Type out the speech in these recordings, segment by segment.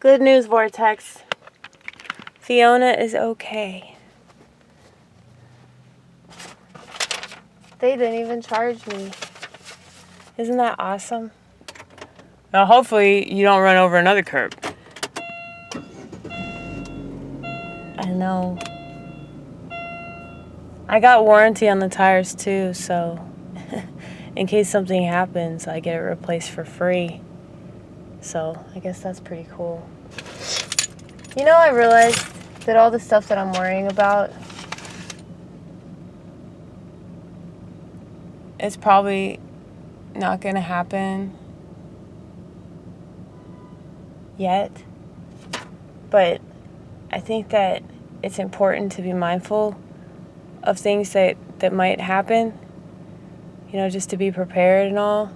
Good news, Vortex. Fiona is okay. They didn't even charge me. Isn't that awesome? Now, hopefully, you don't run over another curb. I know. I got warranty on the tires too, so in case something happens, I get it replaced for free. So I guess that's pretty cool. You know, I realized that all the stuff that I'm worrying about, it's probably not gonna happen yet. But I think that it's important to be mindful of things that might happen, you know, just to be prepared and all.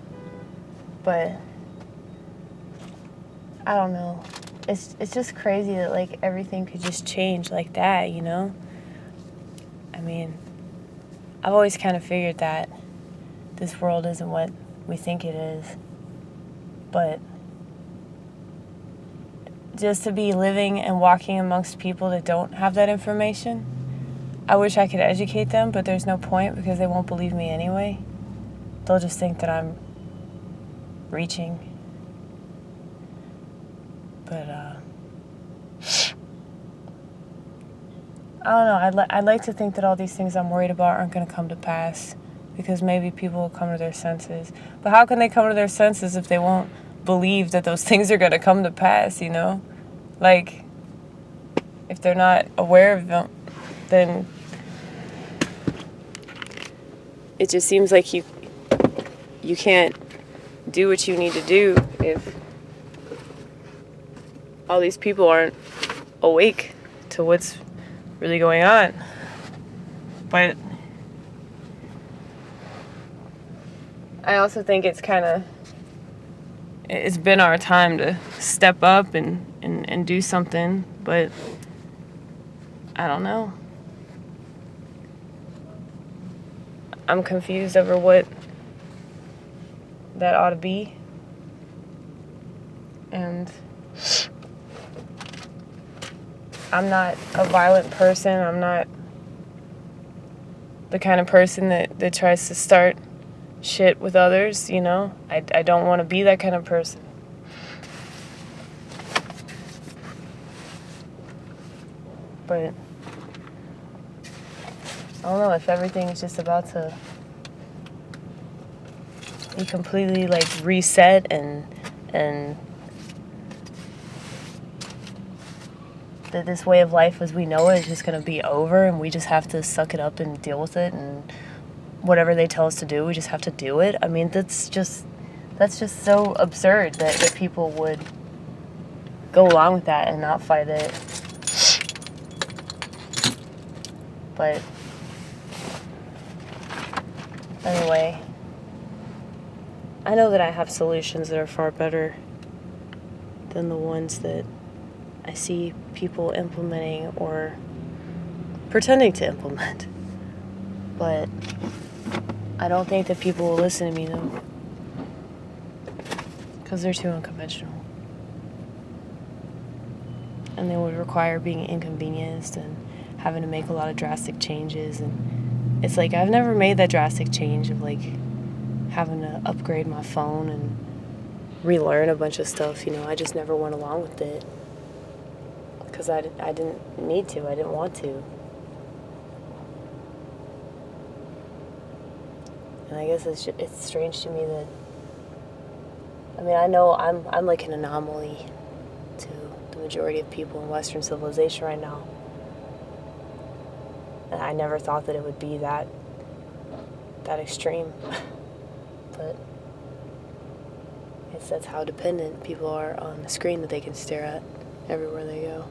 But I don't know. It's just crazy that like everything could just change like that, you know? I mean, I've always kind of figured that this world isn't what we think it is. But just to be living and walking amongst people that don't have that information, I wish I could educate them, but there's no point because they won't believe me anyway. They'll just think that I'm reaching. But, I don't know. I'd like to think that all these things I'm worried about aren't going to come to pass because maybe people will come to their senses. But how can they come to their senses if they won't believe that those things are going to come to pass, you know? Like, if they're not aware of them, then it just seems like you can't do what you need to do if all these people aren't awake to what's really going on. But I also think it's been our time to step up and do something, but I don't know. I'm confused over what that ought to be. And I'm not a violent person. I'm not the kind of person that tries to start shit with others, you know? I don't want to be that kind of person. But I don't know if everything is just about to be completely like reset and that this way of life as we know it is just going to be over and we just have to suck it up and deal with it, and whatever they tell us to do, we just have to do it. I mean, that's just so absurd that people would go along with that and not fight it. But anyway, I know that I have solutions that are far better than the ones that I see people implementing or pretending to implement. But I don't think that people will listen to me, though, because they're too unconventional. And they would require being inconvenienced and having to make a lot of drastic changes. And it's like, I've never made that drastic change of like having to upgrade my phone and relearn a bunch of stuff, you know. I just never went along with it because I didn't need to. I didn't want to. And I guess it's strange to me that, I mean, I know I'm like an anomaly to the majority of people in Western civilization right now. And I never thought that it would be that extreme. But that's how dependent people are on the screen that they can stare at everywhere they go.